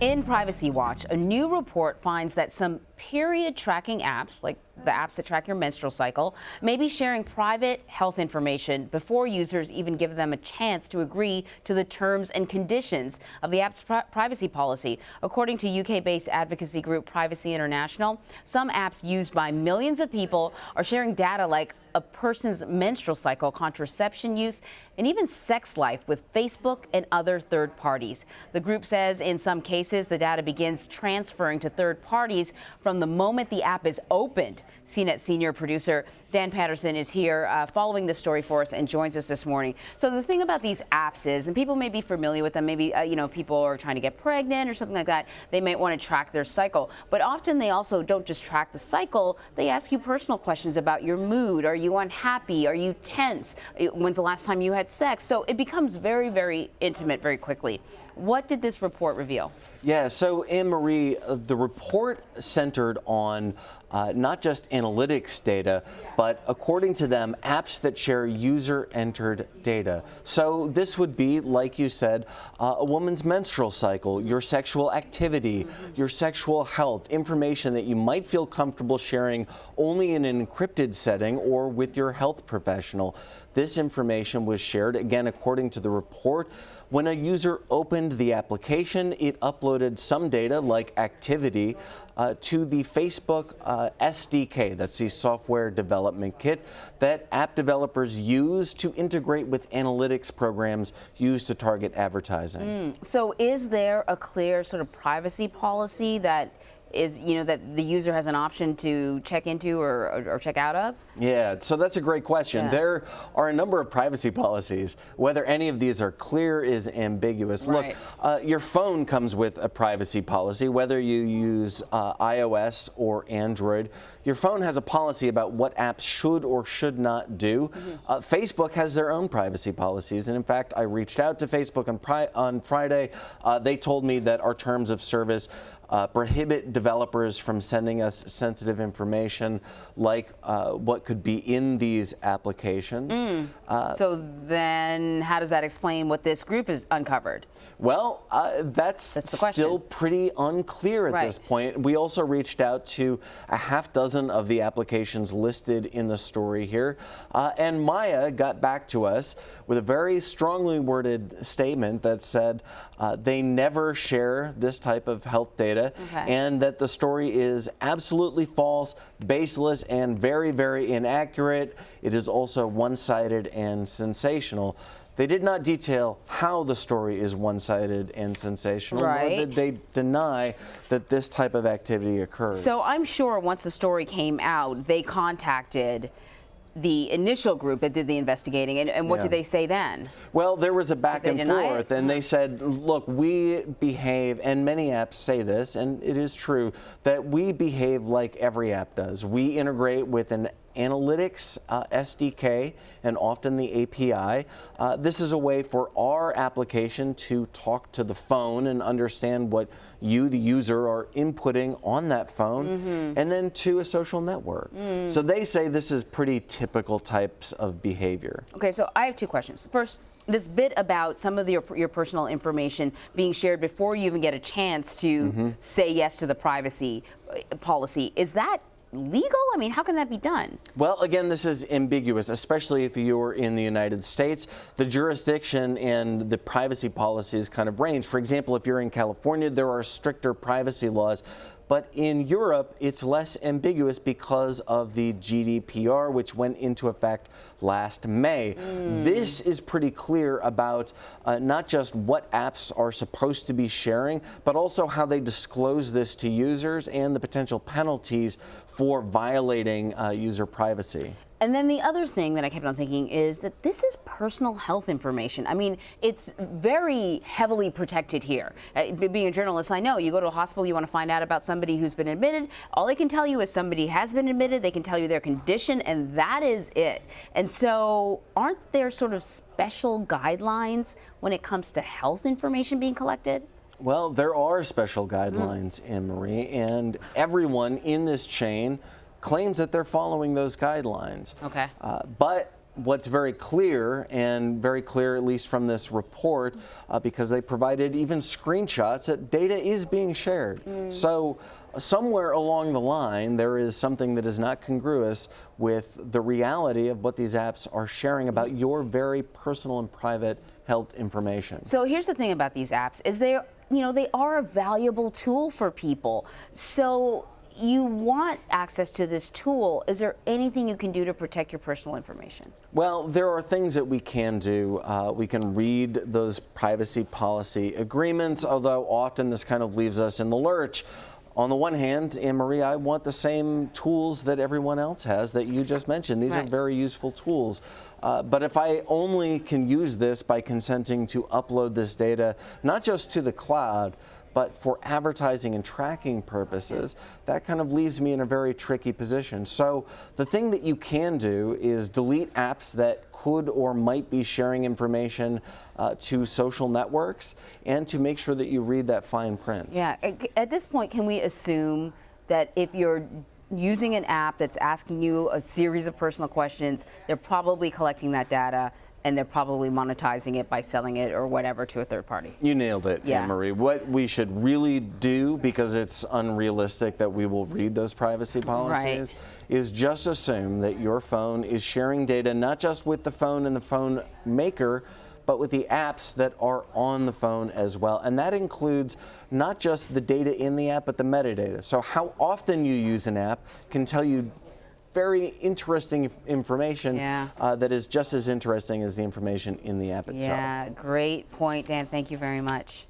In Privacy Watch, a new report finds that some period tracking apps, like the apps that track your menstrual cycle, may be sharing private health information before users even give them a chance to agree to the terms and conditions of the app's privacy policy. According to UK-based advocacy group Privacy International, some apps used by millions of people are sharing data like a person's menstrual cycle, contraception use, and even sex life with Facebook and other third parties. The group says in some cases the data begins transferring to third parties from the moment the app is opened. CNET senior producer Dan Patterson is here following this story for us and joins us this morning. So the thing about these apps is, and people may be familiar with them, maybe people are trying to get pregnant or something like that, they might want to track their cycle. But often they also don't just track the cycle, they ask you personal questions about your mood. Are you unhappy? Are you tense? When's the last time you had sex? So it becomes very, very intimate very quickly. What did this report reveal? Yeah, so Anne-Marie, the report centered on not just analytics data, but according to them, apps that share user-entered data. So this would be, like you said, a woman's menstrual cycle, your sexual activity, your sexual health, information that you might feel comfortable sharing only in an encrypted setting or with your health professional. This information was shared, again, according to the report. When a user opened the application, it uploaded some data like activity to the Facebook SDK, that's the software development kit that app developers use to integrate with analytics programs used to target advertising. So is there a clear sort of privacy policy that is, that the user has an option to check into or check out of? Yeah, so that's a great question. Yeah. There are a number of privacy policies. Whether any of these are clear is ambiguous. Right. Look, your phone comes with a privacy policy, whether you use iOS or Android. Your phone has a policy about what apps should or should not do. Facebook has their own privacy policies, and in fact, I reached out to Facebook on Friday. They told me that our terms of service prohibit developers from sending us sensitive information like what could be in these applications. So then how does that explain what this group has uncovered? Well, that's still pretty unclear at this point. We also reached out to a half dozen of the applications listed in the story here, and Maya got back to us with a very strongly worded statement that said they never share this type of health data, and that the story is absolutely false, baseless, and very, very inaccurate. It is also one-sided and sensational. They did not detail how the story is one-sided and sensational, nor did they deny that this type of activity occurs. So I'm sure once the story came out, they contacted the initial group that did the investigating, and what did they say then? Well, there was a back and forth, and they said, look, we behave, and many apps say this, and it is true, that we behave like every app does. We integrate with an analytics SDK and often the API. This is a way for our application to talk to the phone and understand what you, the user, are inputting on that phone, and then to a social network. So they say this is pretty typical types of behavior. Okay, so I have two questions. First, this bit about some of your personal information being shared before you even get a chance to say yes to the privacy policy, is that legal? I mean, how can that be done? Well, again, this is ambiguous, especially if you're in the United States. The jurisdiction and the privacy policies kind of range. For example, if you're in California, there are stricter privacy laws. But in Europe, it's less ambiguous because of the GDPR, which went into effect last May. This is pretty clear about not just what apps are supposed to be sharing, but also how they disclose this to users and the potential penalties for violating user privacy. And then the other thing that I kept on thinking is that this is personal health information. I mean, it's very heavily protected here. Being a journalist, I know you go to a hospital, you want to find out about somebody who's been admitted. All they can tell you is somebody has been admitted. They can tell you their condition, and that is it. And so aren't there sort of special guidelines when it comes to health information being collected? Well, there are special guidelines, Anne-Marie, and everyone in this chain claims that they're following those guidelines. Okay. But what's very clear, and very clear at least from this report, because they provided even screenshots, that data is being shared. So somewhere along the line, there is something that is not congruous with the reality of what these apps are sharing about your very personal and private health information. So here's the thing about these apps is they are a valuable tool for people. So you want access to this tool. Is there anything you can do to protect your personal information? Well, there are things that we can do. We can read those privacy policy agreements, although often this kind of leaves us in the lurch. On the one hand, Anne-Marie, I want the same tools that everyone else has that you just mentioned. These are very useful tools. But if I only can use this by consenting to upload this data, not just to the cloud, but for advertising and tracking purposes, that kind of leaves me in a very tricky position. So the thing that you can do is delete apps that could or might be sharing information to social networks, and to make sure that you read that fine print. Yeah, at this point, can we assume that if you're using an app that's asking you a series of personal questions, they're probably collecting that data and they're probably monetizing it by selling it or whatever to a third party? You nailed it, Yeah. Anne-Marie. What we should really do, because it's unrealistic that we will read those privacy policies, is just assume that your phone is sharing data not just with the phone and the phone maker, but with the apps that are on the phone as well. And that includes not just the data in the app, but the metadata. So how often you use an app can tell you very interesting information that is just as interesting as the information in the app itself. Yeah, great point, Dan. Thank you very much.